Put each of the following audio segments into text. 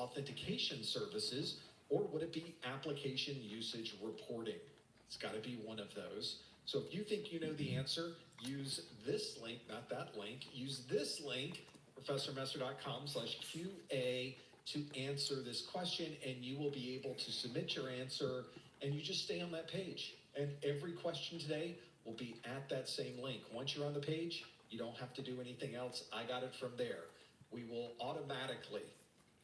authentication services, or would it be application usage reporting? It's got to be one of those. So if you think you know the answer, use this link, not that link, use this link, professormesser.com/QA, to answer this question, and you will be able to submit your answer, and you just stay on that page. And every question today will be at that same link. Once you're on the page, you don't have to do anything else. I got it from there. We will automatically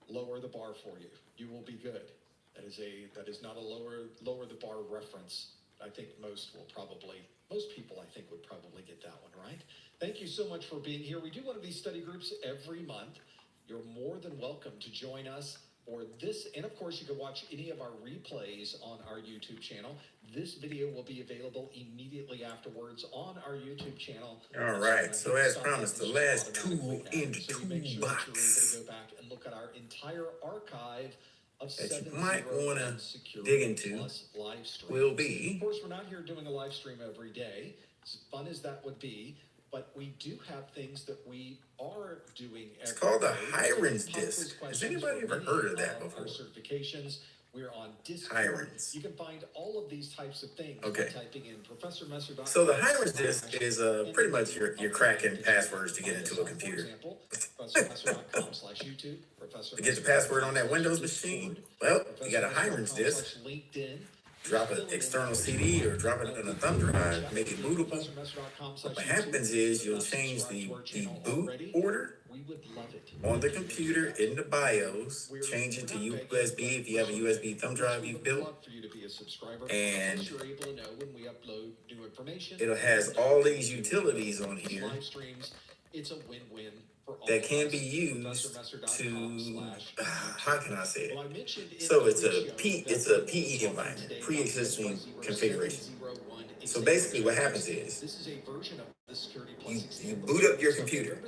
lower the bar for you. You will be good. That is not a lower the bar reference. I think most people I think would probably get that one right. Thank you so much for being here. We do one of these study groups every month. You're more than welcome to join us for this. And of course, you can watch any of our replays on our YouTube channel. This video will be available immediately afterwards on our YouTube channel. All right. So as promised, the last tool in the toolbox go back and look at our entire archive that you might want to dig into will be. Of course, we're not here doing a live stream every day, as fun as that would be, but we do have things that we are doing every day. It's called the Hiren's Disc. Has anybody ever heard of that before? Our certifications. We're on Discord. Hiren's. You can find all of these types of things by typing in ProfessorMesser.com. So the Hiren's Disc is pretty much your cracking passwords to get into a computer. ProfessorMesser.com/YouTube. To get the password on that Windows machine, well, you got a Hiren's Disc. Drop an external CD or drop it on a thumb drive, make it bootable. What happens is you'll change the boot order on the computer in the BIOS, change it to USB if you have a USB thumb drive you've built, and it has all these utilities on here that can be used to, how can I say it? So it's a PE environment, pre-existing configuration. So basically what happens is you boot up your computer.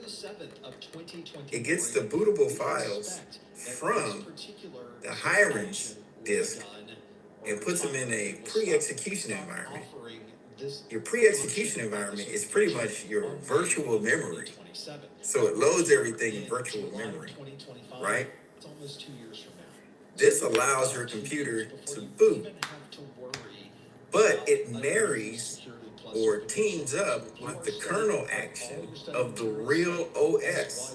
It gets the bootable files from the Hiren's disk and puts them in a pre-execution environment. Your pre-execution environment is pretty much your virtual memory. So it loads everything in virtual memory, right? This allows your computer to boot, but it marries or teams up with the kernel action of the real OS.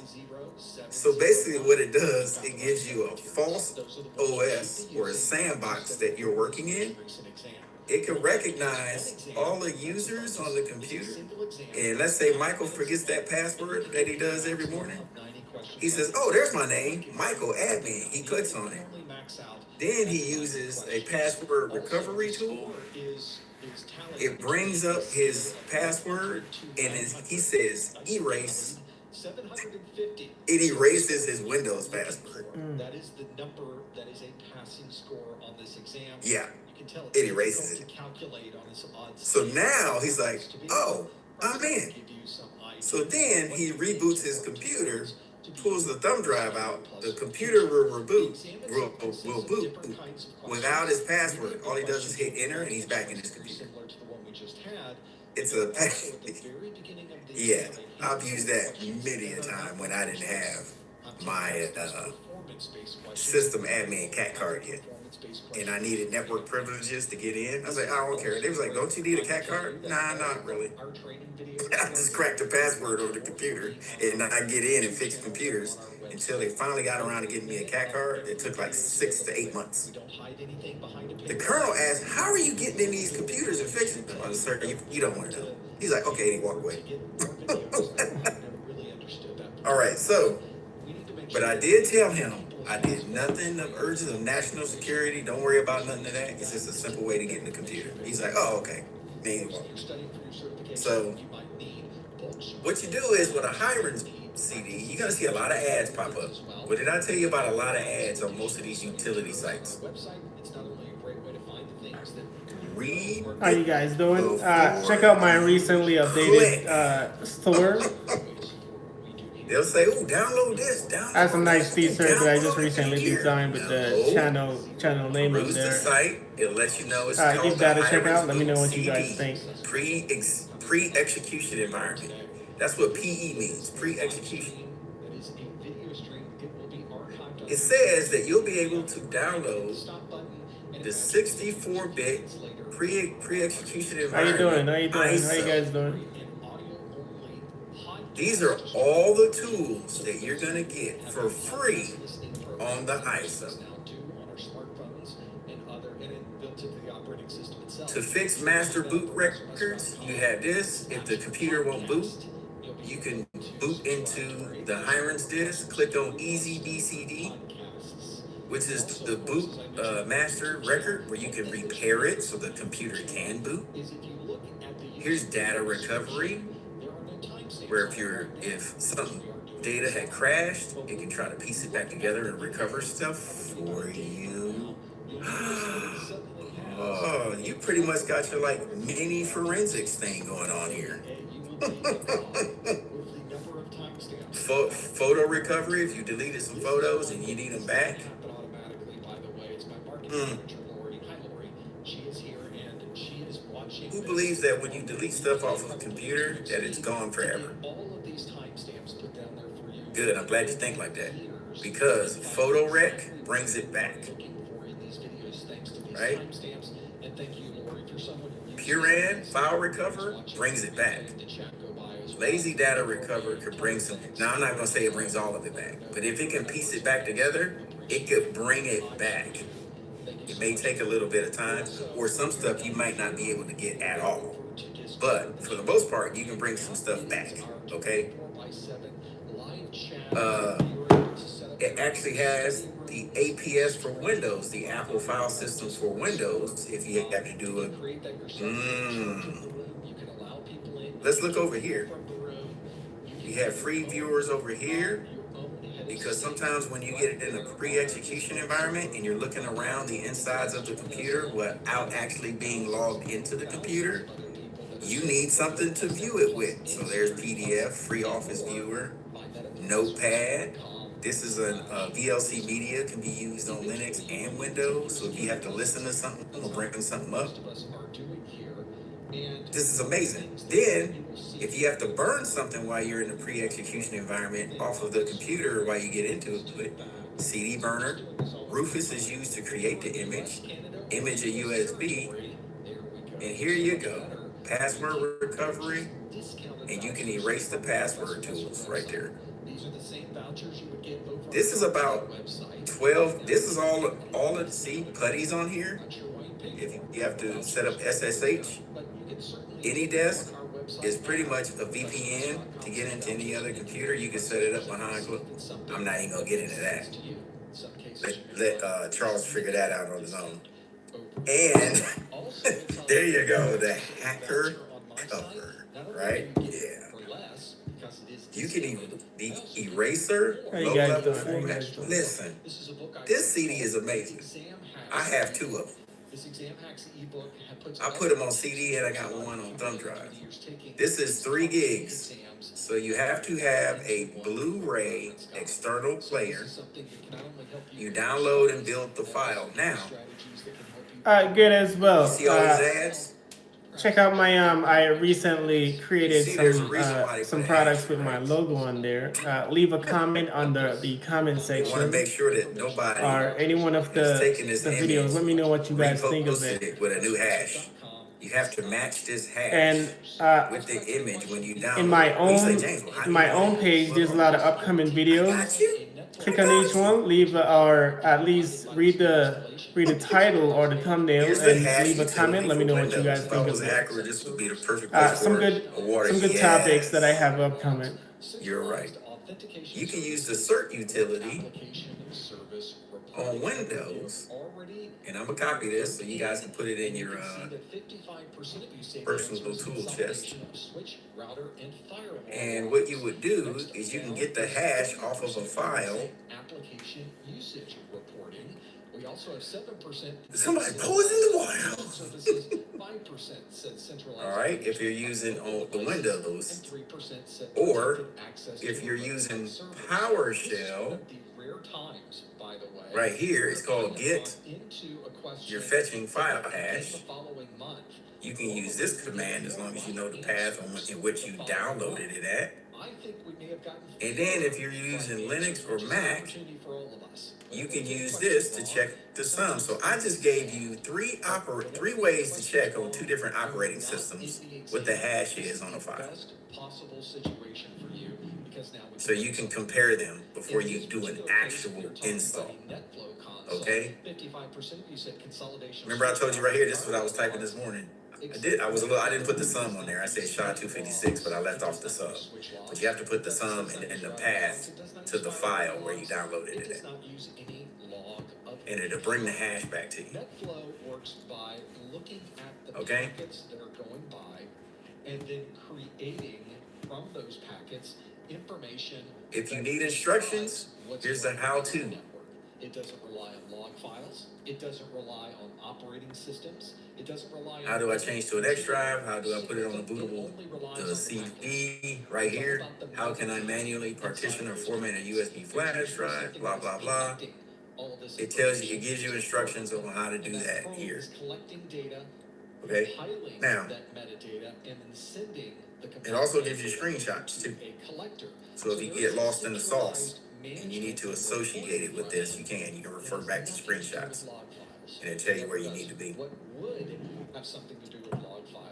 So basically what it does, it gives you a false OS or a sandbox that you're working in. It can recognize all the users on the computer. And let's say Michael forgets that password that he does every morning. He says, oh, there's my name, Michael Admin. He clicks on it. Then he uses a password recovery tool. It brings up his password and he says, erase. It erases his Windows password. That is the number that is a passing score on this exam. Yeah. It erases it. So now he's like, oh, I'm in. So then he reboots his computer, pulls the thumb drive out. The computer will boot without his password. All he does is hit enter and he's back in his computer. It's a yeah, I've used that many a time when I didn't have my system admin cat card yet. And I needed network privileges to get in. I was like, I don't care. They was like, don't you need a cat card? Nah, not really. I just cracked the password over the computer and I get in and fix computers until they finally got around to getting me a cat card. It took like 6 to 8 months. The colonel asked, how are you getting in these computers and fixing them? I was like, sir, you don't want to know. He's like, okay, and he walked away. All right, so, but I did tell him, I did nothing of urgent of national security. Don't worry about nothing of that. It's just a simple way to get in the computer. He's like, oh, okay. So what you do is with a Hiren's CD, you're going to see a lot of ads pop up. What did I tell you about a lot of ads on most of these utility sites? Read. How you guys doing? Check out my recently updated store. They'll say, "Oh, download this." Download. I have some nice features that I just recently designed with the channel name up Cruise there. the site. It lets you know it's called give that a check Hiren's out. Let me know what you guys CD. think. Pre-execution environment. That's what PE means. Pre-execution. it says that you'll be able to download the 64-bit pre-execution How you doing? environment How you doing? How you ISO. guys doing? These are all the tools that you're going to get for free on the ISO. To fix master boot records, you have this. If the computer won't boot, you can boot into the Hiren's disk. Click on Easy BCD, which is the boot master record where you can repair it so the computer can boot. Here's data recovery, where if some data had crashed, it can try to piece it back together and recover stuff for you. Oh, you pretty much got your like mini forensics thing going on here. Photo recovery, if you deleted some photos and you need them back. Who believes that when you delete stuff off of a computer that it's gone forever? Good, I'm glad you think like that. Because photo rec brings it back. Right? Puran, file recover, brings it back. Lazy data recover could bring some. Now, I'm not going to say it brings all of it back, but if it can piece it back together, it could bring it back. It may take a little bit of time, or some stuff you might not be able to get at all. But for the most part, you can bring some stuff back, okay? It actually has the APS for Windows, the Apple File Systems for Windows, if you have to do it. Let's look over here. You have free viewers over here, because sometimes when you get it in a pre-execution environment and you're looking around the insides of the computer without actually being logged into the computer, you need something to view it with. So there's PDF, free Office Viewer, Notepad. This is a VLC media, can be used on Linux and Windows. So if you have to listen to something or bring something up, this is amazing. Then, if you have to burn something while you're in the pre-execution environment off of the computer while you get into it, CD burner. Rufus is used to create the image a USB, and here you go. Password recovery, and you can erase the password tools right there. This is about 12. This is all the putties on here. If you have to set up SSH, AnyDesk is pretty much a VPN to get into any other computer. You can set it up behind. I'm not even gonna get into that. Let Charles figure that out on his own. And there you go, the hacker cover, right? Yeah. You can the eraser, low level format. Listen, this CD is amazing. I have two of them. I put them on CD and I got one on thumb drive. This is 3 gigs. So you have to have a Blu-ray external player. You download and build the file. Now, good as well. you see all these ads? Check out my I recently created some products with my logo on there. Leave a comment under the comment section. You want to make sure that nobody or any one of the videos. Let me know what you guys think of it. With a new hash. You have to match this hash and with the image when you download. In my own page, there's a lot of upcoming videos. Click on each one, leave or at least read the title or the thumbnail, and leave a comment. Let me know what you guys think of it. This would be the perfect some good topics that I have upcoming. You're right. You can use the cert utility on Windows, and I'm gonna copy this so you guys can put it in your personal tool chest. And what you would do is you can get the hash off of a file. Somebody poisoned the water. All right, if you're using on the Windows, or if you're using PowerShell, right here it's called get. You're fetching file hash. You can use this command as long as you know the path in which you downloaded it at. I think we may have gotten. And then if you're using Linux or Mac, you can use this to check the sum. So I just gave you three ways to check on 2 different operating systems what the hash is on a file. So you can compare them before you do an actual install. Okay? Remember I told you right here, this is what I was typing this morning. I didn't put the sum on there. I said SHA-256, but I left off the sum. But you have to put the sum and the path to the file where you downloaded it at. And it'll bring the hash back to you. NetFlow works by looking at the Okay? packets that are going by and then creating from those packets information. If you need instructions, here's the how-to. It doesn't rely on log files. It doesn't rely on operating systems. It doesn't rely on. How do I change to an X drive? How do I put it on a bootable CD right here? How can I manually partition or format a USB flash drive? Blah, blah, blah. It tells you, it gives you instructions on how to do that here. Okay? Now, it also gives you screenshots too. So if you get lost in the sauce and you need to associate it with this, you can. You can refer back to screenshots and it'll tell you where you need to be.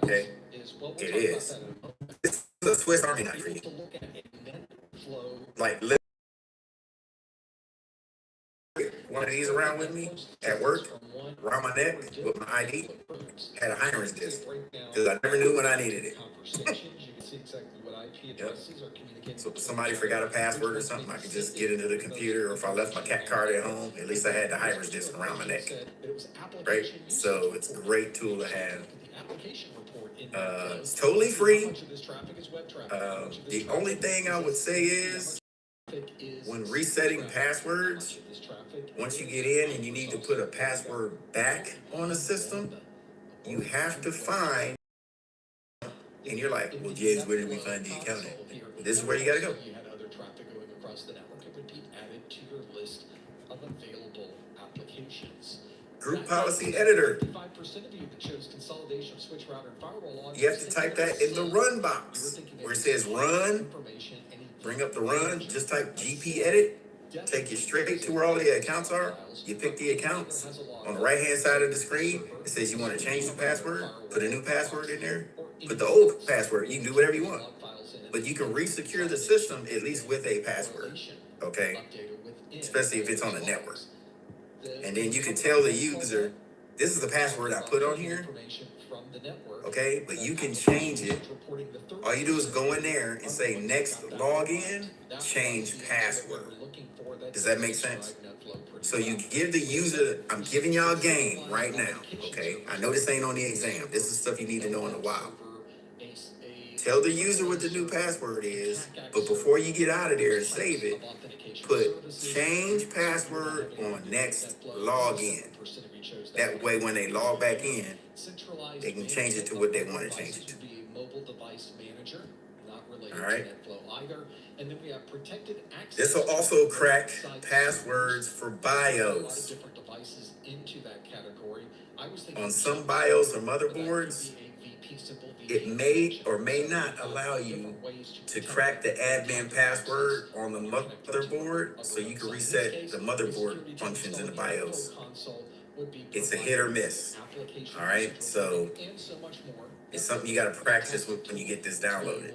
Okay? It is. It's a Swiss Army knife for you. Like, one of these around with me at work, around my neck with my ID, had a Heinrich disc because I never knew when I needed it. Yep. So if somebody forgot a password or something, I could just get into the computer, or if I left my cat card at home, at least I had the Heinrich disc around my neck. Right? So it's a great tool to have. It's totally free. The only thing I would say is, when resetting passwords, once you get in and you need to put a password back on a system, you have to find, and you're like, well, James, where did we find the account at? Well, this is where you got to go. Group policy editor. You have to type that in the run box where it says run. Bring up the run, just type GP edit, take you straight to where all the accounts are. You pick the accounts. On the right hand side of the screen, it says you want to change the password, put a new password in there, put the old password. You can do whatever you want. But you can re-secure the system at least with a password, okay? Especially if it's on a network. And then you can tell the user, this is the password I put on here, okay? But you can change it. All you do is go in there and say next login, change password. Does that make sense? So you give the user, I'm giving y'all a game right now, okay? I know this ain't on the exam. This is stuff you need to know in the wild. Tell the user what the new password is, but before you get out of there and save it, put change password on next login. That way when they log back in, they can change it to what they want to change it to. All right. This will also crack passwords for BIOS. On some BIOS or motherboards, it may or may not allow you to crack the admin password on the motherboard, so you can reset the motherboard functions in the BIOS. It's a hit or miss. All right, so it's something you got to practice with when you get this downloaded.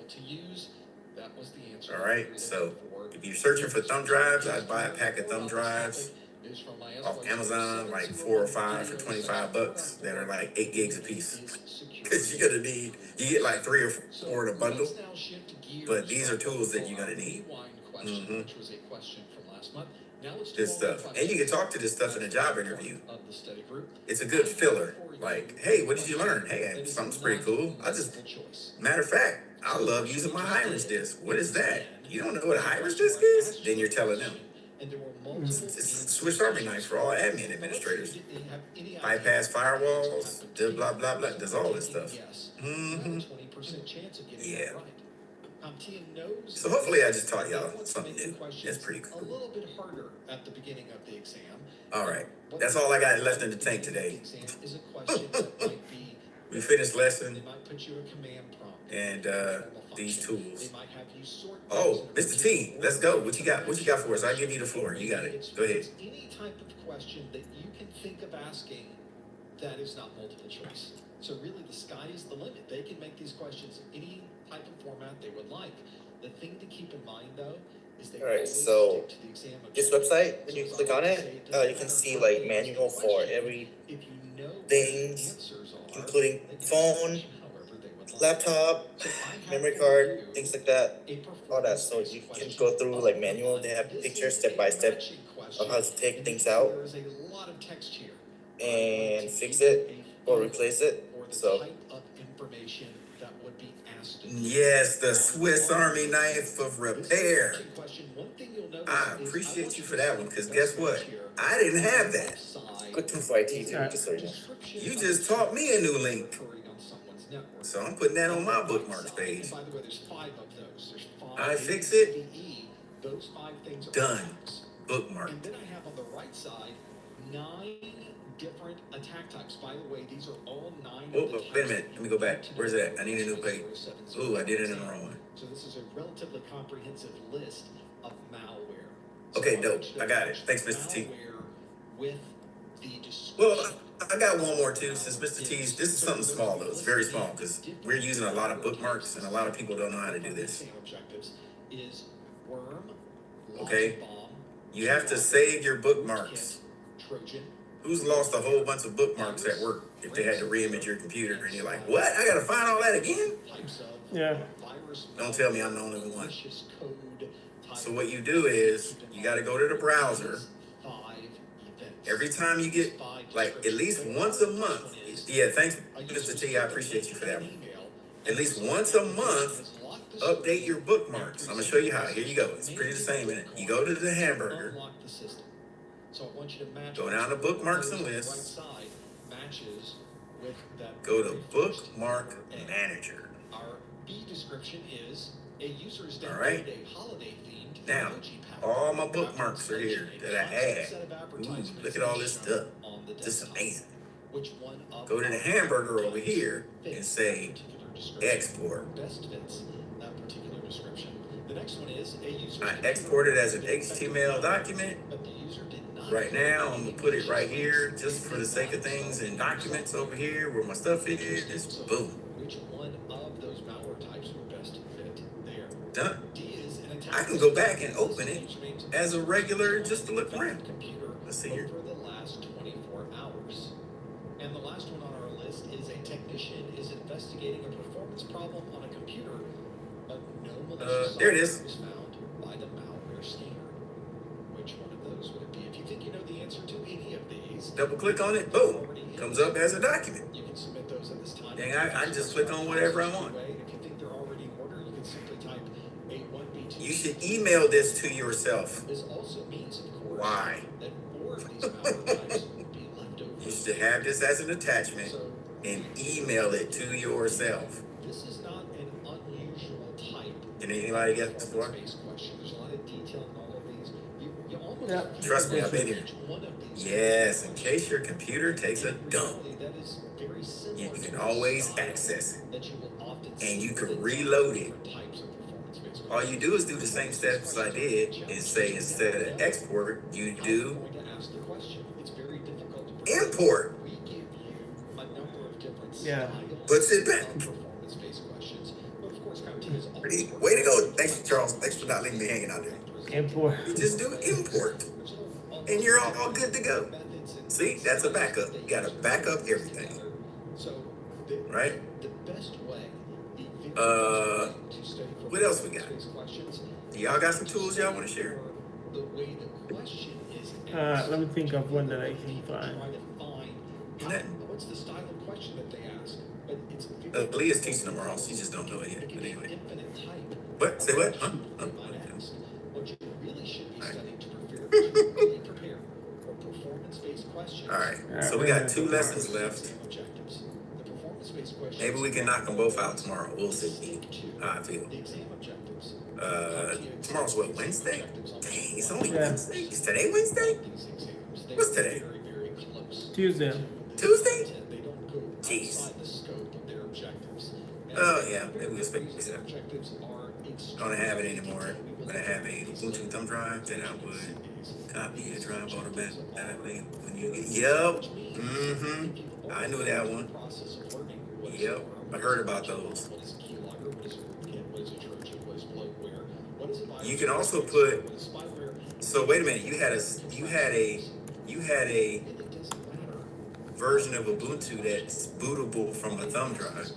All right, so if you're searching for thumb drives, I'd buy a pack of thumb drives off Amazon, like 4 or 5 for $25 that are like 8 gigs a piece. Because you're gonna need, you get like 3 or 4 in a bundle, but these are tools that you're gonna need. Mm-hmm. This stuff, and you can talk to this stuff in a job interview. It's a good filler. Like, hey, what did you learn? Hey, something's pretty cool. Matter of fact, I love using my Heinrich disc. What is that? You don't know what a Heinrich disc is? Then you're telling them. It's a Swiss Army knife for all admin administrators. Bypass firewalls, blah, blah, blah. Does all this stuff. Mm-hmm. Yeah. So hopefully I just taught y'all something new. That's pretty cool. A little bit harder at the beginning of the exam. All right. That's all I got left in the tank today. Is a question that might be We finished lesson. They might put you a command prompt. And these tools. They might have you sort Oh, Mr. T, let's go. What you got? What you got for us? I'll give you the floor. You got it. Go ahead. It's any type of question that you can think of asking that is not multiple choice. So really, the sky is the limit. They can make these questions any type of format they would like. The thing to keep in mind, though, is they Alright, always so stick to the exam this objectives. website, when you So click I on would it, say you doesn't can matter see what like the manual for question, every if you know what things, the answers are, including they can phone, search however they would like. laptop, So I have memory for card, you things like that, a all that. So performance-based you can question go through of like the manual. month. They have This pictures is step a by step matching of how to question, take and things you can see out there is a lot of text here. and fix it or replace it. Or the So type of information that would be asked of you. Yes, the Swiss Army knife of This repair. is a question. One thing you'll notice I is appreciate want you to for that see one, because the guess best what? match here. I didn't have On the that. left side good tool for IT is too, a just so you know. description You of just the taught me a new link. occurring on someone's network. So I'm putting that on my the right bookmarks side, page. and by the way, there's 5 of those. There's 5 I A, fix B, it. C, D, E. Those 5 things are Done. attacks. Bookmark. And then I have on the right side 9 different attack types. By the way, these are all 9 Oh, of the wait a types minute. that Let me go back. you need to Where's know that? I need a new page. 070 Ooh, I did it in the exam. wrong one. So this is a relatively comprehensive list of malware. Okay, I dope. want you to I got it. match Thanks, the Mr. T. malware with the description. Well, I got one more too, since Mr. T's, this is something small though, it's very small, because we're using a lot of bookmarks and a lot of people don't know how to do this. Exam objectives is worm, Okay. logic bomb, You have to save your bookmarks. Trojan. Who's lost a whole bunch of bookmarks at work if they had to re-image your computer and you're like, what? I gotta find all that again? Types of Yeah. virus, Don't tell me I'm the only one. malicious code type So what you do is, you gotta go to the browser. 5 events. Every time you get, like, at least once a month. Yeah, thanks, Mr. T, I appreciate you for that one. At least once a month, update your bookmarks. I'm gonna show you how. Here you go. It's pretty the same, innit? You go to the hamburger, Unlock the system. So I want you to match go down to bookmarks and lists, right side matches with that go to very first bookmark A. manager. Our B description is a user is All right. downloaded a holiday themed Now, emoji pack. all my bookmarks are here that I had. Set of Ooh, advertisements look at all this shown stuff. on the This is desktop. amazing. Which one of Go to the our hamburger over types here fits and say that particular description? export. Best fits that particular description. The next one is a user. I export it as an HTML document. But the user did not. Right now, I'm gonna put it right here, just for the sake of things, in documents over here where my stuff is. Just boom, Which one of those malware types would best fit there? done. D is an attack. I can go back and open it as a regular, just to look around. Computer Let's see here. over the last 24 hours. And the last one on our list is a technician is investigating a performance problem on a computer, but no malicious there it is. software was found by the malware scanner. Which one of those would it be? If you think you know the answer to any of these, Double click on it, boom, comes up as a document. you can submit those at this time. Dang, I just click on whatever I want. If you think they're already in order, you can simply type A1B2. You should email this to yourself. This also means, of course, Why? that 4 of these malware types would be left over. You should have this as an attachment So, and email it to yourself. this is not an unusual type. Did anybody get this before? Performance-based question. There's a lot of detail in all of these. You almost Yeah. feel Trust me, I've been like here. each one of these Yes, in case your computer takes a And dump, really, that is very similar you to can the always style access it. that you will often And see you can within reload it. different types of performance-based All you do is do the same steps I did and say instead of export, you How do you're going to ask the question. It's very difficult to predict. import. We give you a number of different Yeah. styles But sit back. of performance-based questions. But of course, CompTIA is always Way to go. Thanks, Charles. Thanks for not leaving me hanging out there. Import. You just do import. And you're all good to go. See, that's a backup. You gotta back up everything. So, the, Right? the best way, to study what else we got? performance-based questions Y'all got some tools y'all want to share? the way the question is asked. Let me think of one that I can find. Try to find Nothing. what's the style of question that they ask. But it's very Leah's teaching tomorrow. She just don't know it yet. It can But be anyway. infinite type. What? Say what? Huh? They Huh? might ask. What you really should be All right. studying to really prepare for performance-based questions. All right. So we got 2 lessons left. Exam objectives. The performance-based questions. Maybe we can knock them both out tomorrow. We'll see how I feel. The exam objectives. Tomorrow's what, Wednesday? Dang, it's only Yeah. Wednesday. Is today Wednesday? These exams, they What's are today? Very, very close. Tuesday. Tuesday? They don't go Jeez. outside the scope Oh yeah, maybe we'll fix that. Don't have it anymore, but I have a Ubuntu thumb drive that I would copy a drive automatically when you get. Yep. Mm-hmm. I knew that one. Yep. I heard about those. You can also put. So wait a minute. You had a version of Ubuntu that's bootable from a thumb drive,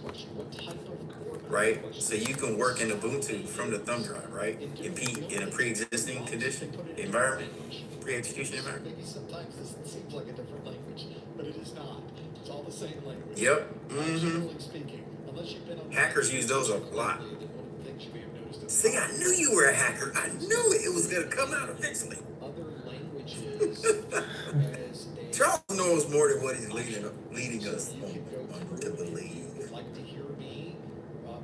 right? So you can work in Ubuntu from the thumb drive, right? In a pre-existing condition environment, pre-execution environment. Maybe sometimes this seems like a different language, but it is not. It's all the same language. Yep. Mm-hmm. Generally speaking, unless you've been on Hackers use those a lot. See, I knew you were a hacker. I knew it was gonna come out eventually. Other languages as a Charles knows more than what he's leading us on to believe. like to hear me.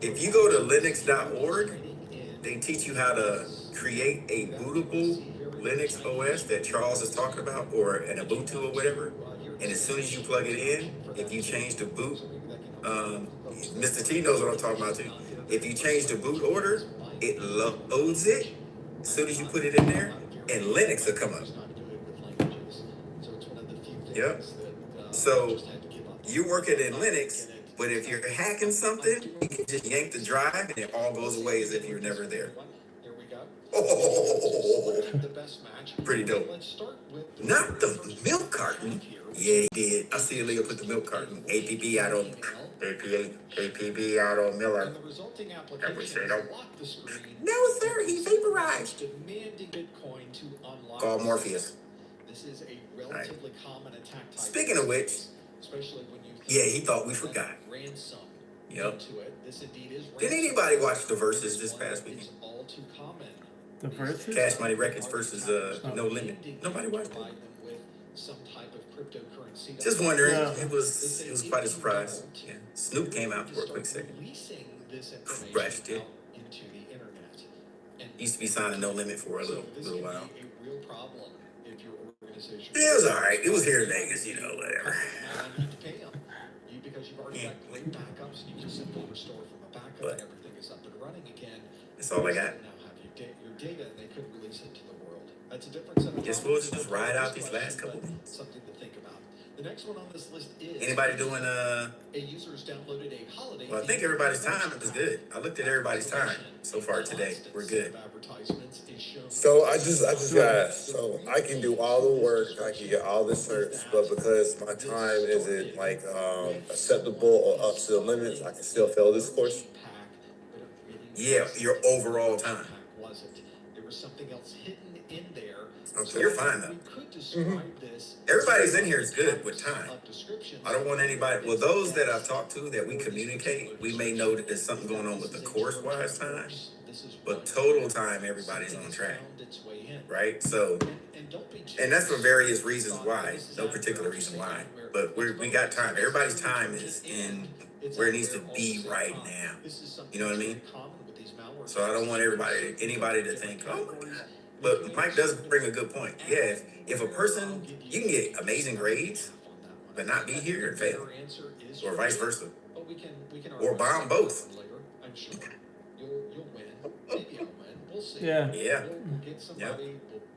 If you go to linux.org, they teach you how to create a bootable Linux OS that Charles is talking about, or an Ubuntu or whatever. And as soon as you plug it in, if you change the boot, Mr. T knows what I'm talking about too. If you change the boot order, it loads it as soon as you put it in there, and Linux will come up. Yep. So you're working in Linux, but if you're hacking something, you can just yank the drive and it all goes away as if you're never there. Oh, pretty dope. Not the milk carton. Yeah, he did. I see Leo put the milk carton. APB out on Miller. I would say no. No, sir, he vaporized. Call Morpheus. This is a relatively common attack type. Speaking of which, especially when you yeah, he thought we forgot. Ransom. Yep. This indeed is Did anybody watch the verses this past weekend? all too common. The verses? Cash Money Records versus No Limit. Nobody watched it. Some type of cryptocurrency. Just wondering. Yeah. It was quite a surprise. Yeah. Snoop came out for a quick second. Crushed it. Into the internet. Used to be signing No Limit for a little while. A real problem if your organization. Yeah, it was all right. It was here in Vegas, whatever. Because you've already got great backups, and you can simply restore from a backup, But and everything is up and running again. that's all I got. Now have your data, and they could release it to the world. That's a different set of Guess we'll just ride out these last couple minutes. Something to think about. The next one on this list is Anybody doing a user's downloaded a holiday. Well, I think everybody's time is good. I looked at everybody's time so far today. We're good. So I just got, so I can do all the work, I can get all the certs, but because my time isn't like acceptable or up to the limits, I can still fail this course. Yeah, your overall time. There was something else hidden in there. Okay, you're fine though. We could describe this. Everybody's in here is good with time. I don't want anybody. Well, those that I've talked to that we communicate, we may know that there's something going on with the course-wise time, but total time, everybody's on track, right? So, and that's for various reasons why. No particular reason why, but we got time. Everybody's time is in where it needs to be right now. You know what I mean? So I don't want anybody to think, oh my God. But Mike does bring a good point. Yeah, if a person, you can get amazing grades, but not be here and fail, or vice versa, or bomb both. I'm sure you'll win. Maybe I'll win. We'll see. Yeah. Yeah. We'll get somebody.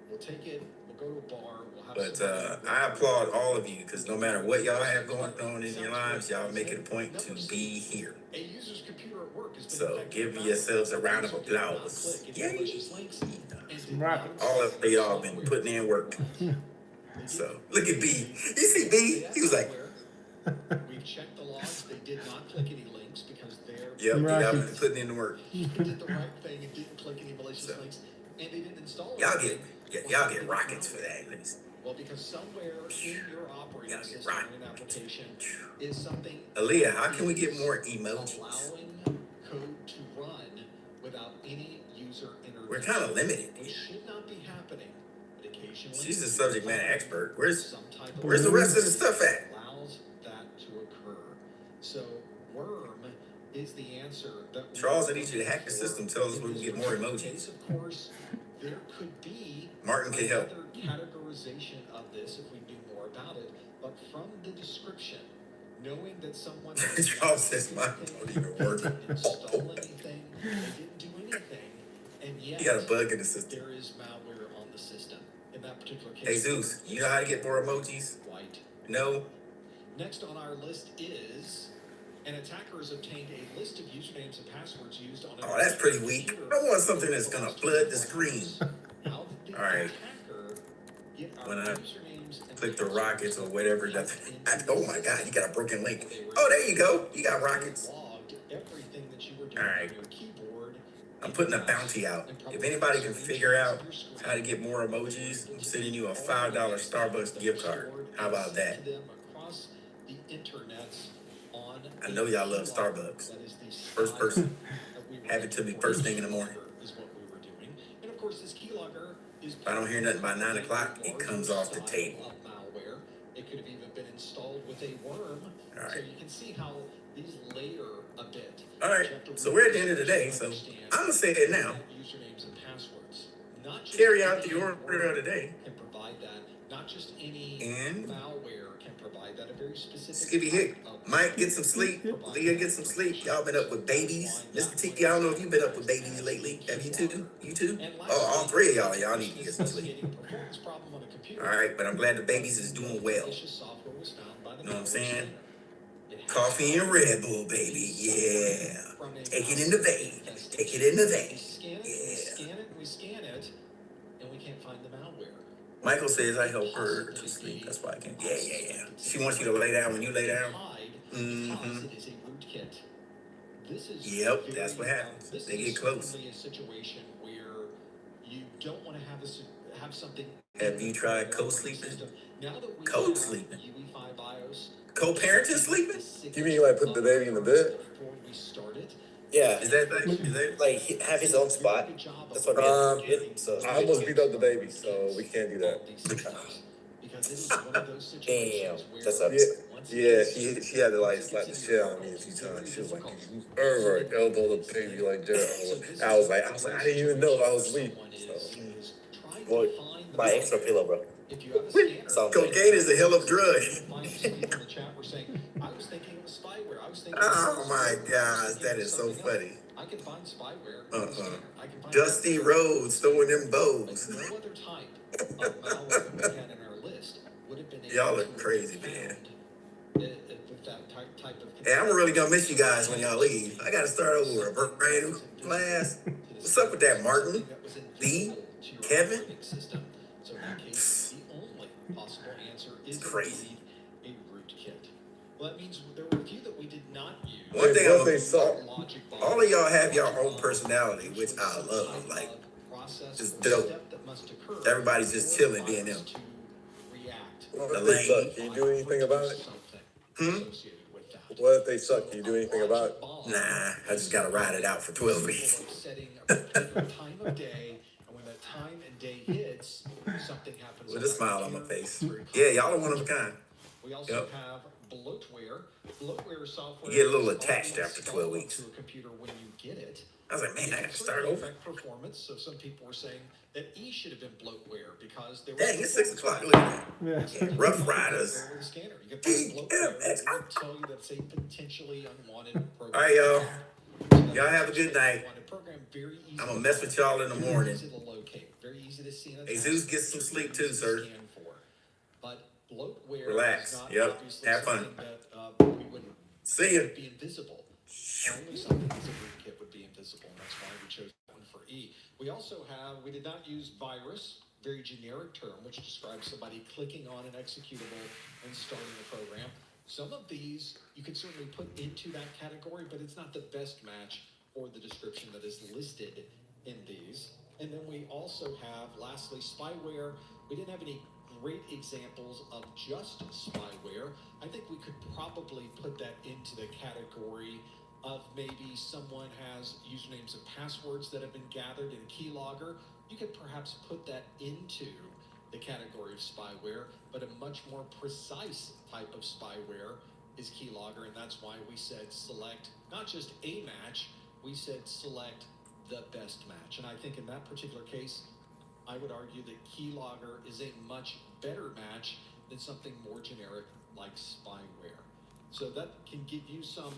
We'll take it. We'll go to a bar. We'll have. But I applaud all of you because no matter what y'all have going on in your lives, y'all make it a point to be here. A user's computer at work has been So give yourselves a round of applause. Yay! Rockets. All of y'all been putting in work. So look at B. You see B? He was like, We've checked the logs. They did not click any links because they're. yep, y'all been Rockets. putting in the work. They did the right thing and didn't click any malicious links, and they didn't install. Y'all get rockets for that. Let me see. Well, because somewhere in your operating Y'all get system rockets. or an application is something. Aaliyah, how can we get more emojis? Allowing code to run without any user intervention. We're kind of limited. Which should not be happening, but occasionally. She's a subject matter expert. Where's some type of the rest of the stuff at? allows that to occur. So worm is the answer that Charles, I need you to hack the system. Tell us where we can get more emojis. Of course, there could be Martin can help. another categorization of this if we knew more about it, but from the description, Knowing that someone Charles says mine don't even work. didn't install anything, they didn't do anything, and yet You got a bug in the system. there is malware on the system. In that particular case, Hey Zeus, you know how to get more emojis? White. No? Next on our list is an attacker has obtained a list of usernames and passwords used on. Oh, that's pretty weak. I want something that's gonna flood the screen. How did the Alright. attacker get our When I usernames and click the passwords rockets or whatever, that's, into oh my god, you got a broken link. Oh, there you go. You got rockets. logged everything that you were doing Alright. on your keyboard. I'm putting a bounty out. If anybody can figure out how to get more emojis, I'm sending you a $5 Starbucks gift card. How about that? I know y'all love Starbucks. First person. Have it to me first thing in the morning. If I don't hear nothing by 9 o'clock, it comes off the table. It could have even been installed with a worm. All right. So you can see how these layer a bit. All right, so we're at the end of the day, so I'm gonna say it now. Usernames and passwords. Not just Carry out the any order of the day. can provide that. Not just any And malware can provide that. A very specific Skippy Hick, type of- Mike, get some sleep. Leah, get some sleep. Y'all been up with babies. Mr. T, I don't know if you've been up with babies lately. Have you two? You two? Oh, all three of y'all. Y'all need to get some sleep. All right, but I'm glad the babies is doing well. You know what I'm saying? Coffee and Red Bull, baby. Yeah. Take it in the vein. Take it in the vein. We scan it, and we can't find the malware. Michael says I help her to sleep. That's why I can't. Yeah. She wants you to lay down when you lay down. Mm-hmm. It is a rootkit. This is Yep, that's what happens. This They is get close. certainly a situation where you don't want to have something. Have you tried co-sleeping? Now that we Co-sleeping? have UE5 BIOS, Co-parenting sleeping? You mean like put the baby in the bed? before we started, Yeah, Is that like have his own spot. That's what me did. So I almost beat up the baby, so we can't do that. damn, that's up. Yeah, she had to like slap the shit out of me a few times. She was like, elbow the baby like that. I was like, I didn't even know I was asleep. So. Well, buy extra pillow, bro. Sounds like cocaine is a hell of a drug? Oh my gosh, that is so funny. I can find spyware. I can find Dusty Rhodes throwing them bows. no other type of malware we had in our list would have been able Y'all are to crazy, found man. with that type of. Hey, I'm really gonna miss you guys when y'all leave. I gotta start over a brand new class. What's up with that, Martin? Lee? Kevin? So in that case, the only possible answer is crazy. indeed a rootkit. Well, that means there were a few that we did not use. One thing What they saw. all of y'all have your own personality, which I love. Like, it's dope. Everybody's just chilling, being them. What if they suck? Can you do anything about it? What if they suck? Can you do anything about it? Nah, I just gotta ride it out for 12 weeks. Setting a particular time of day, and when that time and day hits, something happens. With a smile on my face. Yeah, y'all are one of a kind. We also Yep. have bloatware. Bloatware software. You get a little is attached always after 12 weeks. To a computer when you get it. I was like, man, I It gotta can start certainly over. affect performance. So some people were saying that E should have been bloatware because there was. Dang, it's 6 o'clock. Look at that. Yeah. Rough Riders. With a scanner. You can find bloatware. EMX. It will tell you that it's a potentially unwanted program. All right, y'all. Y'all have a good night. I'm gonna mess with y'all in the morning. Easy to locate, very easy to see. Hey, Zeus, get some sleep too, sir. But bloatware Relax. is not Yep. obviously Have fun. something that we wouldn't See ya. be invisible. Only something that's a rootkit would be invisible, and that's why we chose that one for E. We also have, we did not use virus, very generic term, which describes somebody clicking on an executable and starting a program. Some of these you could certainly put into that category, but it's not the best match for the description that is listed in these. And then we also have, lastly, spyware. We didn't have any great examples of just spyware. I think we could probably put that into the category of maybe someone has usernames and passwords that have been gathered in Keylogger. You could perhaps put that into the category of spyware, but a much more precise type of spyware is Keylogger, and that's why we said select not just a match, we said select the best match. And I think in that particular case, I would argue that Keylogger is a much better match than something more generic like spyware. So that can give you some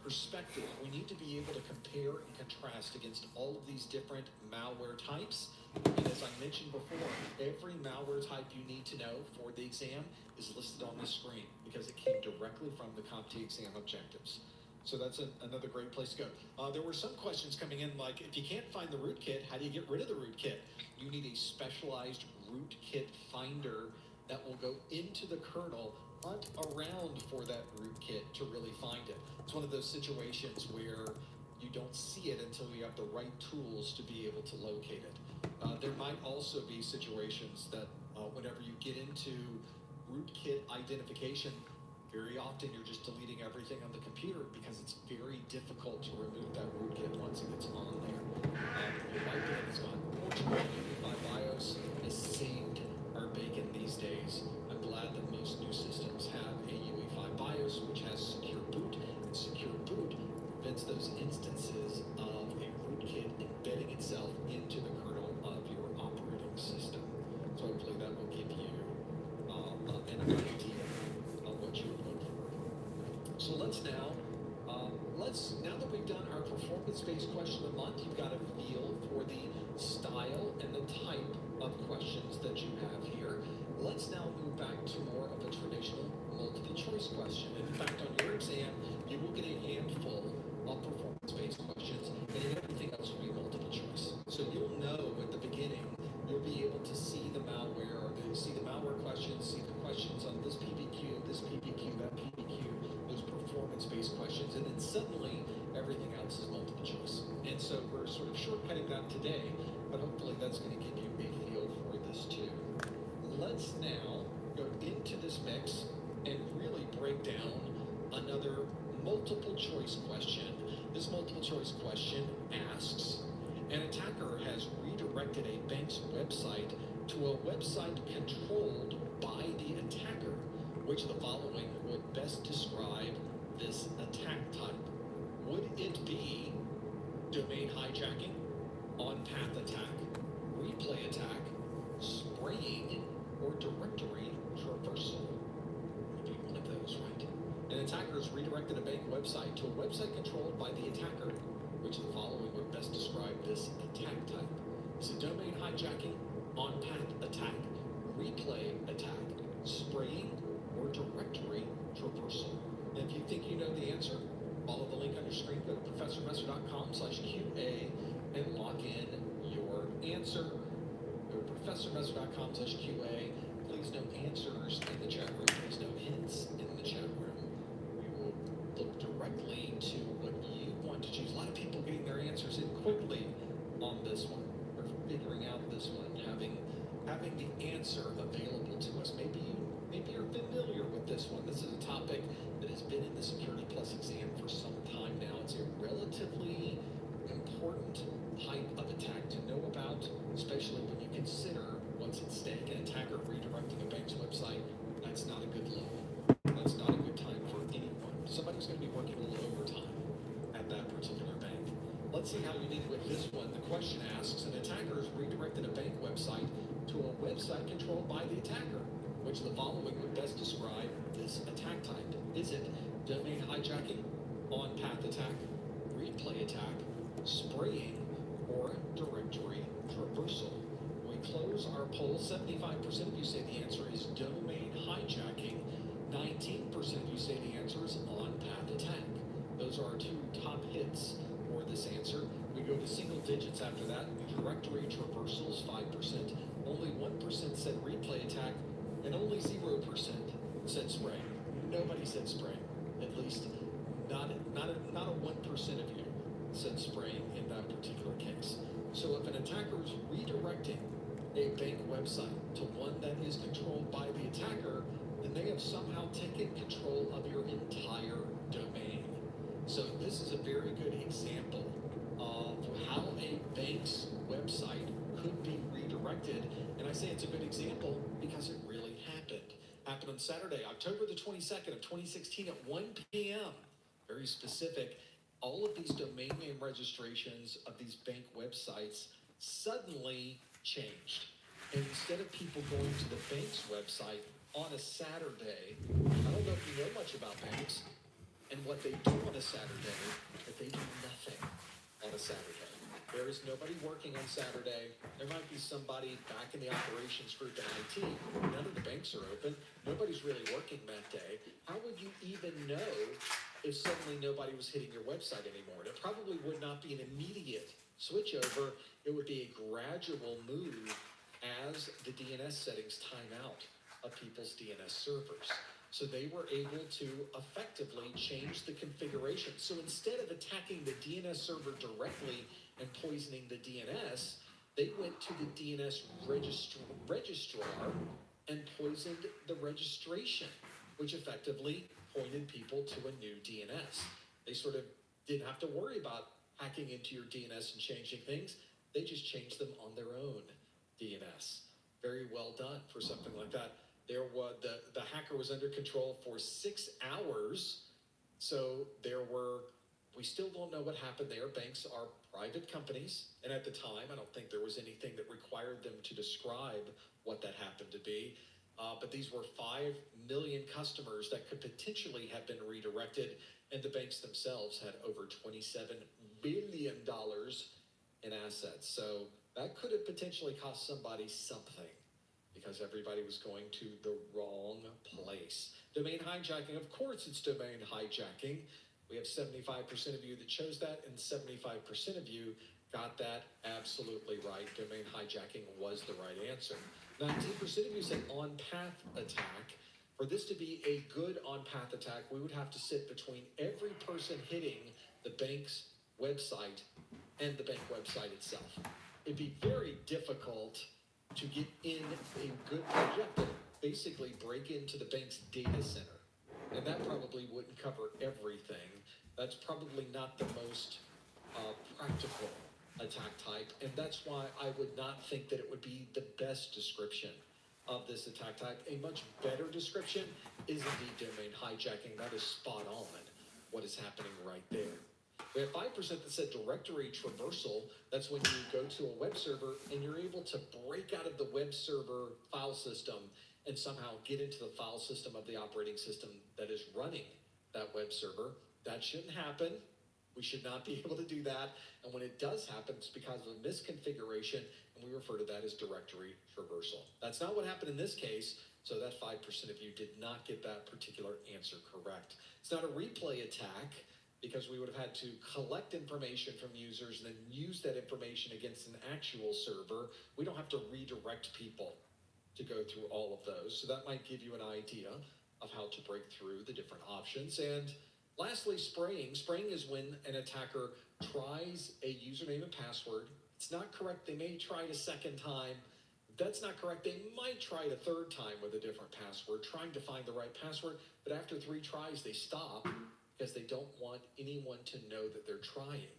perspective. We need to be able to compare and contrast against all of these different malware types. And as I mentioned before, every malware type you need to know for the exam is listed on the screen because it came directly from the CompTIA exam objectives. So that's another great place to go. There were some questions coming in like, if you can't find the rootkit, how do you get rid of the rootkit? You need a specialized rootkit finder that will go into the kernel, hunt around for that rootkit to really find it. It's one of those situations where you don't see it until you have the right tools to be able to locate it. There might also be situations that whenever you get into rootkit identification, very often you're just deleting everything on the computer because it's very difficult to remove that rootkit once it gets on there. You might think it's gone. Fortunately, my BIOS has saved our bacon these days. I'm glad that most new systems have a UE5 BIOS, which has secure boot, and secure boot prevents those instances of a rootkit embedding itself into the kernel of your operating system. So hopefully that will give you an idea of what you would look for. So now that we've done our performance-based question of the month, you've got a feel for the style and the type of questions that you have here. Let's now move back to more of a traditional multiple choice question. And in fact, on your exam, you will get a handful of performance-based questions, and everything else will be multiple choice. So you'll know at the beginning, you'll be able to see the malware, or see the malware questions, see the questions on this PBQ, that PBQ, those performance-based questions, and then suddenly everything else is multiple choice. And so we're sort of shortcutting that today, but hopefully that's going to give you a feel for this too. Let's now go into this mix and really break down another multiple choice question. This multiple choice question asks, an attacker has redirected a bank's website to a website controlled by the attacker. Which of the following would best describe this attack type? Would it be domain hijacking, on-path attack, replay attack, spraying, or directory traversal? Would be one of those, right? An attacker has redirected a bank website to a website controlled by the attacker. Which of the following would best describe this attack type? Is it domain hijacking, on-path attack, replay attack, spraying, or directory traversal? And if you think you know the answer, follow the link on your screen, go to professormesser.com/QA and lock in your answer. Go to professormesser.com/QA. Please no answers in the chat room. Please no hints in the chat room. We will look directly to what you want to choose. A lot of people getting their answers in quickly on this one. We're figuring out this one, having the answer available to us. Maybe you're familiar with this one. This is a topic that has been in the Security Plus exam for some time now. It's a relatively important type of attack to know about, especially when you consider what's at stake. An attacker redirecting a bank's website, that's not a good look. That's not a good time for anyone. Somebody's going to be working a little overtime at that particular bank. Let's see how you did with this one. The question asks, an attacker has redirected a bank website to a website controlled by the attacker. Which of the following would best describe this attack type? Is it domain hijacking, on-path attack, replay attack, spraying, or directory traversal? We close our poll. 75% of you say the answer is domain hijacking. 19% of you say the answer is on-path attack. Those are our two top hits for this answer. We go to single digits after that. Directory traversals, 5%. Only 1% said replay attack, and only 0% said spraying. Nobody said spraying. At least not a 1% of you said spraying in that particular case. So if an attacker is redirecting a bank website to one that is controlled by the attacker, then they have somehow taken control of your entire domain. So this is a very good example of how a bank's website could be redirected. And I say it's a good example because it really happened. Happened on Saturday, October the 22nd of 2016 at 1 p.m. Very specific. All of these domain name registrations of these bank websites suddenly changed. And instead of people going to the bank's website, on a Saturday. I don't know if you know much about banks and what they do on a Saturday, but they do nothing on a Saturday. There is nobody working on Saturday. There might be somebody back in the operations group in IT. None of the banks are open. Nobody's really working that day. How would you even know if suddenly nobody was hitting your website anymore? It probably would not be an immediate switch over. It would be a gradual move as the DNS settings time out of people's DNS servers. So they were able to effectively change the configuration. So instead of attacking the DNS server directly and poisoning the DNS, they went to the DNS registrar and poisoned the registration, which effectively pointed people to a new DNS. They sort of didn't have to worry about hacking into your DNS and changing things. They just changed them on their own DNS. Very well done for something like that. There was the hacker was under control for 6 hours. So we still don't know what happened there. Banks are private companies, and at the time, I don't think there was anything that required them to describe what that happened to be. But these were 5 million customers that could potentially have been redirected, and the banks themselves had over $27 billion in assets. So that could have potentially cost somebody something, because everybody was going to the wrong place. Domain hijacking, of course it's domain hijacking. We have 75% of you that chose that, and 75% of you got that absolutely right. Domain hijacking was the right answer. 19% of you said on-path attack. For this to be a good on-path attack, we would have to sit between every person hitting the bank's website and the bank website itself. It'd be very difficult to get in a good, you have to basically break into the bank's data center. And that probably wouldn't cover everything. That's probably not the most practical attack type. And that's why I would not think that it would be the best description of this attack type. A much better description is indeed domain hijacking. That is spot on what is happening right there. We have 5% that said directory traversal. That's when you go to a web server and you're able to break out of the web server file system and somehow get into the file system of the operating system that is running that web server. That shouldn't happen. We should not be able to do that. And when it does happen, it's because of a misconfiguration, and we refer to that as directory traversal. That's not what happened in this case, so that 5% of you did not get that particular answer correct. It's not a replay attack, because we would have had to collect information from users and then use that information against an actual server. We don't have to redirect people to go through all of those. So that might give you an idea of how to break through the different options. And lastly, spraying. Spraying is when an attacker tries a username and password. It's not correct. They may try it a second time. If that's not correct, they might try it a third time with a different password, trying to find the right password. But after 3 tries, they stop because they don't want anyone to know that they're trying.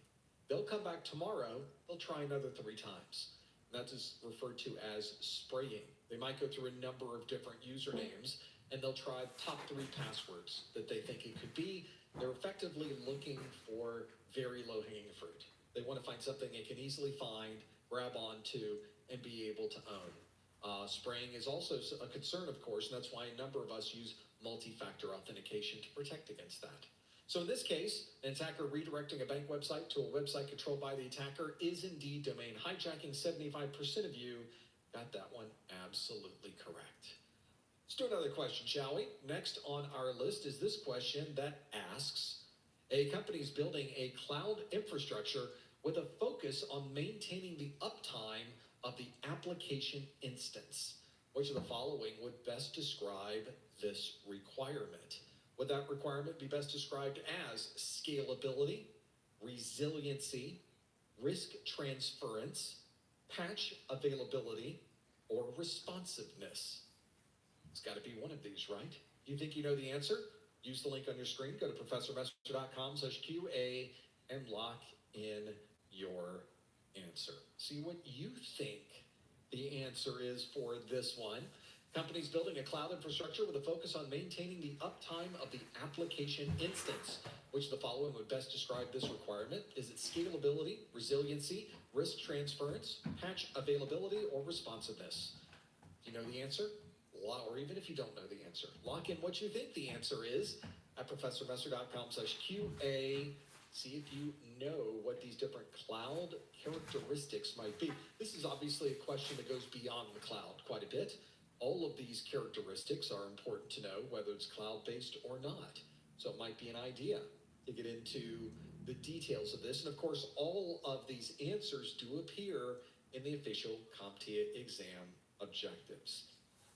They'll come back tomorrow. They'll try another 3 times. And that is referred to as spraying. They might go through a number of different usernames, and they'll try top 3 passwords that they think it could be. They're effectively looking for very low-hanging fruit. They want to find something they can easily find, grab onto, and be able to own. Spraying is also a concern, of course, and that's why a number of us use multi-factor authentication to protect against that. So in this case, an attacker redirecting a bank website to a website controlled by the attacker is indeed domain hijacking. 75% of you got that one absolutely correct. Let's do another question, shall we? Next on our list is this question that asks, a company is building a cloud infrastructure with a focus on maintaining the uptime of the application instance. Which of the following would best describe this requirement? Would that requirement be best described as scalability, resiliency, risk transference, patch availability, or responsiveness? It's got to be one of these, right? You think you know the answer? Use the link on your screen. Go to professormesser.com/QA and lock in your answer. See what you think the answer is for this one. Companies building a cloud infrastructure with a focus on maintaining the uptime of the application instance. Which of the following would best describe this requirement? Is it scalability, resiliency, risk transference, patch availability, or responsiveness? Do you know the answer? or even if you don't know the answer, lock in what you think the answer is at professormesser.com/QA. See if you know what these different cloud characteristics might be. This is obviously a question that goes beyond the cloud quite a bit. All of these characteristics are important to know, whether it's cloud-based or not. So it might be an idea to get into the details of this. And of course, all of these answers do appear in the official CompTIA exam objectives.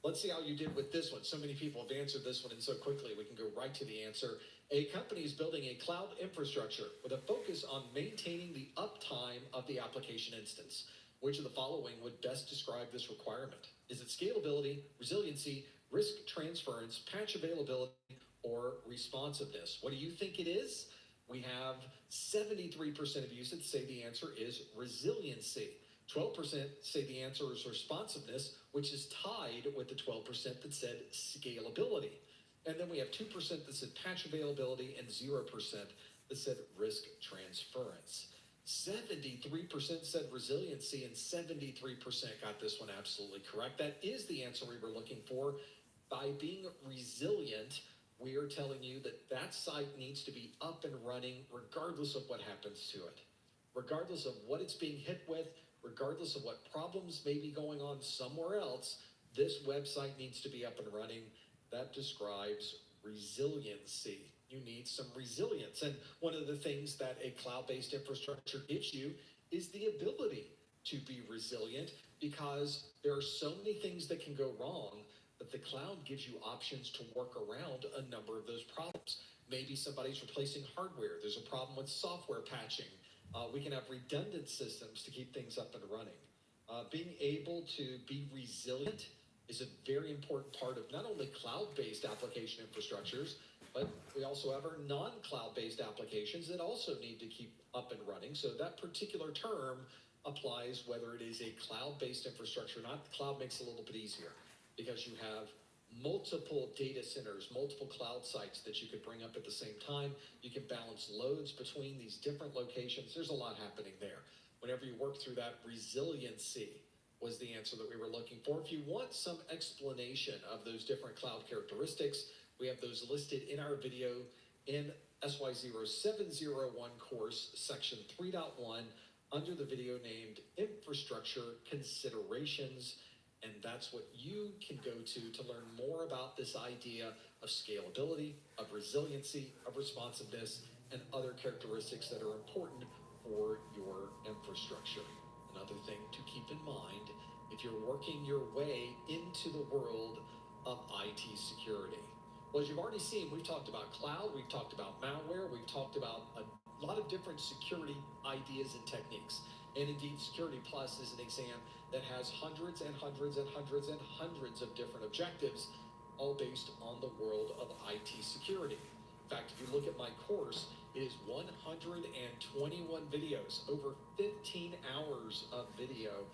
Let's see how you did with this one. So many people have answered this one, and so quickly we can go right to the answer. A company is building a cloud infrastructure with a focus on maintaining the uptime of the application instance. Which of the following would best describe this requirement? Is it scalability, resiliency, risk transference, patch availability, or responsiveness? What do you think it is? We have 73% of you that say the answer is resiliency. 12% say the answer is responsiveness, which is tied with the 12% that said scalability. And then we have 2% that said patch availability and 0% that said risk transference. 73% said resiliency and 73% got this one absolutely correct. That is the answer we were looking for. By being resilient, we are telling you that that site needs to be up and running regardless of what happens to it. Regardless of what it's being hit with, regardless of what problems may be going on somewhere else, this website needs to be up and running. That describes resiliency. You need some resilience. And one of the things that a cloud-based infrastructure gives you is the ability to be resilient, because there are so many things that can go wrong, but the cloud gives you options to work around a number of those problems. Maybe somebody's replacing hardware. There's a problem with software patching. We can have redundant systems to keep things up and running. Being able to be resilient is a very important part of not only cloud-based application infrastructures, but we also have our non-cloud-based applications that also need to keep up and running. So that particular term applies whether it is a cloud-based infrastructure or not. The cloud makes it a little bit easier because you have multiple data centers, multiple cloud sites that you could bring up at the same time. You can balance loads between these different locations. There's a lot happening there. Whenever you work through that, resiliency was the answer that we were looking for. If you want some explanation of those different cloud characteristics, we have those listed in our video in SY0701 course, section 3.1, under the video named Infrastructure Considerations. And that's what you can go to learn more about this idea of scalability, of resiliency, of responsiveness, and other characteristics that are important for your infrastructure. Another thing to keep in mind if you're working your way into the world of IT security. Well, as you've already seen, we've talked about cloud, we've talked about malware, we've talked about a lot of different security ideas and techniques. And indeed, Security Plus is an exam that has hundreds and hundreds and hundreds and hundreds of different objectives, all based on the world of IT security. In fact, if you look at my course, it is 121 videos, over 15 hours of video,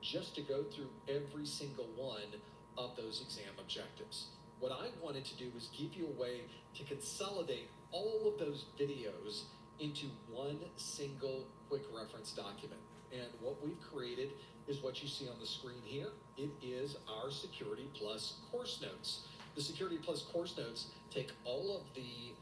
just to go through every single one of those exam objectives. What I wanted to do was give you a way to consolidate all of those videos into one single quick reference document. And what we've created is what you see on the screen here. It is our Security Plus course notes. The Security Plus course notes take all of the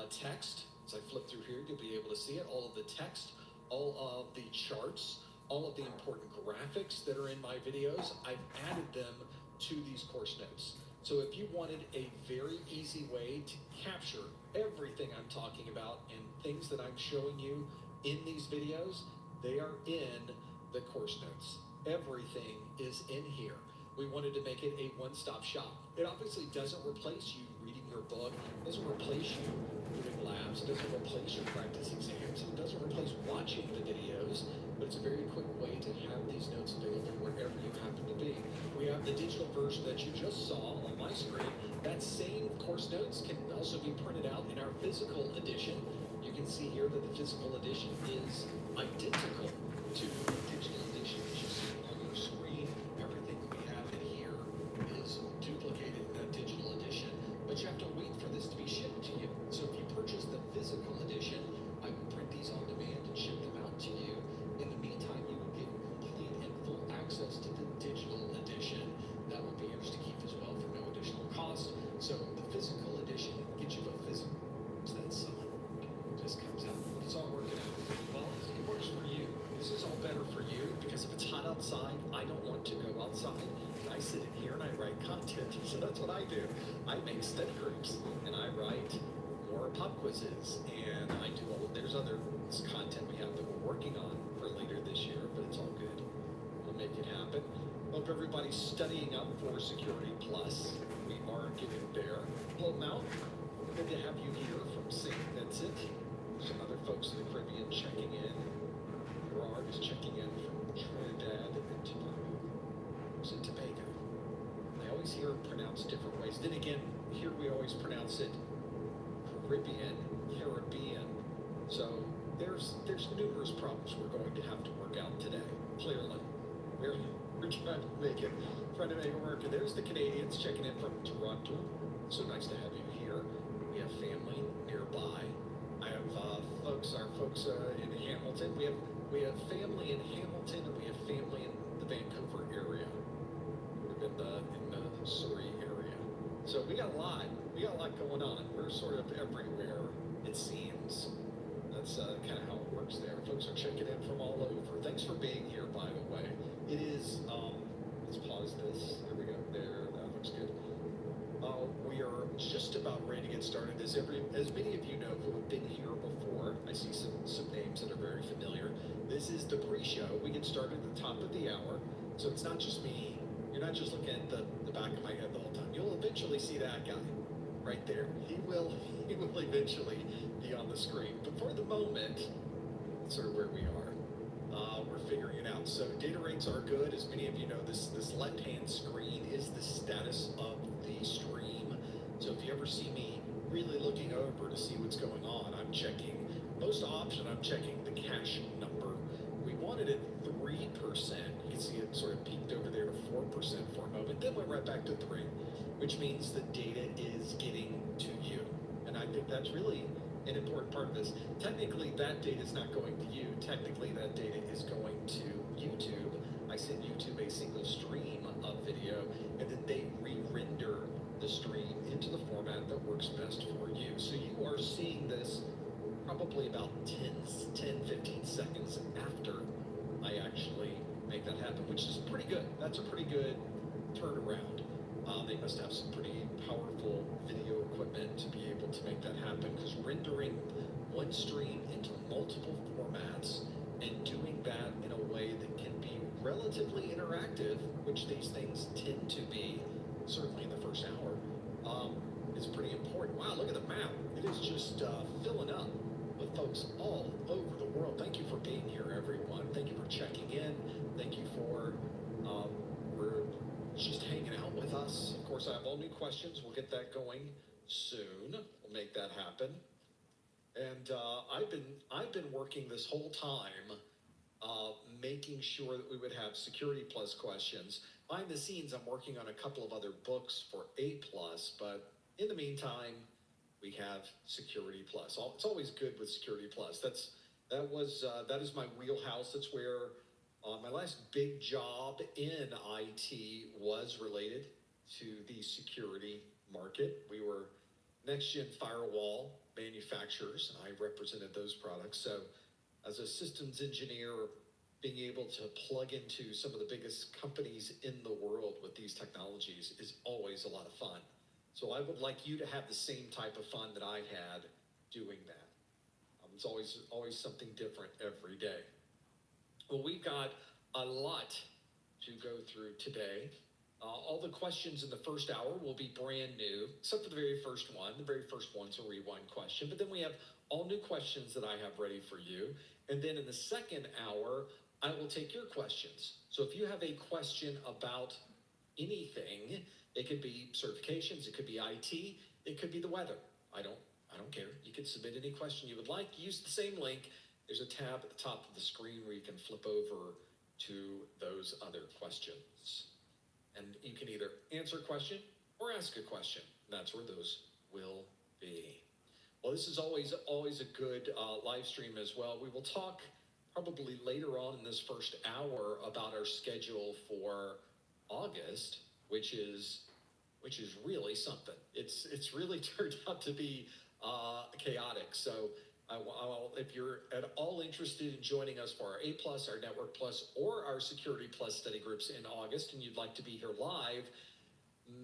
text. As I flip through here, you'll be able to see it. All of the text, all of the charts, all of the important graphics that are in my videos. I've added them to these course notes. So if you wanted a very easy way to capture everything I'm talking about and things that I'm showing you in these videos, they are in the course notes. Everything is in here. We wanted to make it a one-stop shop. It obviously doesn't replace you reading your book. It doesn't replace you doing labs. It doesn't replace your practice exams. It doesn't replace watching the videos, but it's a very quick way to have these notes available wherever you happen to be. We have the digital version that you just saw on my screen. That same course notes can also be printed out in our physical edition. You can see here that the physical edition is identical to the digital edition that you see on your screen. Everything that we have in here is duplicated in that digital edition, but you have to wait for this to be shipped to you. So if you purchase the physical edition, I will print these on demand and ship them out to you. In the meantime, you will get complete and full access to the digital edition. That will be yours to keep as well for no That's what I do. I make study groups, and I write more pop quizzes, and I do there's other content we have that we're working on for later this year, but it's all good. We'll make it happen. Hope everybody's studying up for Security Plus. We are getting there. Well, Mount, good to have you here from St. Vincent. Some other folks in the Caribbean checking in. Gerard is checking in from Trinidad and Tobago. Is it Tobago? I always hear it pronounced different ways. Then again, here we always pronounce it Caribbean. So there's numerous problems we're going to have to work out today. Clearly, we're trying to make it work. And there's the Canadians checking in from Toronto. So nice to have you here. We have family nearby. I have our folks in Hamilton. We have family in Hamilton, and we have family in the Vancouver area. In the Surrey area. So we got a lot going on. We're sort of everywhere, it seems. That's kind of how it works there. Folks are checking in from all over. Thanks for being here, by the way. It is, let's pause this. There we go. There, that looks good. We are just about ready to get started. As many of you know who have been here before, I see some names that are very familiar. This is the pre-show. We get started at the top of the hour. So it's not just me. You're not just looking at the back of my head the whole time. You'll eventually see that guy right there. He will eventually be on the screen. But for the moment, that's sort of where we are. We're figuring it out. So data rates are good. As many of you know, this left-hand screen is the status of the stream. So if you ever see me really looking over to see what's going on, I'm checking. Most often, I'm checking the cache number. We wanted it 3%. You can see it sort of peaked over there to 4% for a moment, then went right back to 3, which means the data is getting to you. And I think that's really an important part of this. Technically, that data is not going to you. Technically, that data is going to YouTube. I send YouTube a single stream of video, and then they re-render the stream into the format that works best for you. So you are seeing this probably about 10-15 seconds after I actually make that happen, which is pretty good. That's a pretty good turnaround. They must have some pretty powerful video equipment to be able to make that happen, because rendering one stream into multiple formats and doing that in a way that can be relatively interactive, which these things tend to be, certainly in the first hour, is pretty important. Wow, look at the map. It is just filling up with folks all over the world. Thank you for being here, everyone. Thank you for checking in. Thank you for just hanging out with us. Of course, I have all new questions. We'll get that going soon. We'll make that happen. And I've been working this whole time, making sure that we would have Security Plus questions. Behind the scenes, I'm working on a couple of other books for A+, but in the meantime, we have Security Plus. It's always good with Security Plus. That is my wheelhouse. That's where my last big job in IT was related to the security market. We were next-gen firewall manufacturers, and I represented those products. So as a systems engineer, being able to plug into some of the biggest companies in the world with these technologies is always a lot of fun. So I would like you to have the same type of fun that I had doing that. It's always something different every day. Well, we've got a lot to go through today. All the questions in the first hour will be brand new, except for the very first one. The very first one's a rewind question, but then we have all new questions that I have ready for you. And then in the second hour, I will take your questions. So if you have a question about anything, it could be certifications, it could be IT, it could be the weather. I don't care. You can submit any question you would like. Use the same link. There's a tab at the top of the screen where you can flip over to those other questions. And you can either answer a question or ask a question. That's where those will be. Well, this is always a good live stream as well. We will talk probably later on in this first hour about our schedule for August, which is really something. It's really turned out to be chaotic. So if you're at all interested in joining us for our A+, our Network Plus, or our Security Plus study groups in August, and you'd like to be here live,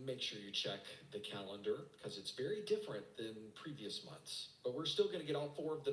make sure you check the calendar because it's very different than previous months. But we're still going to get all 4 of them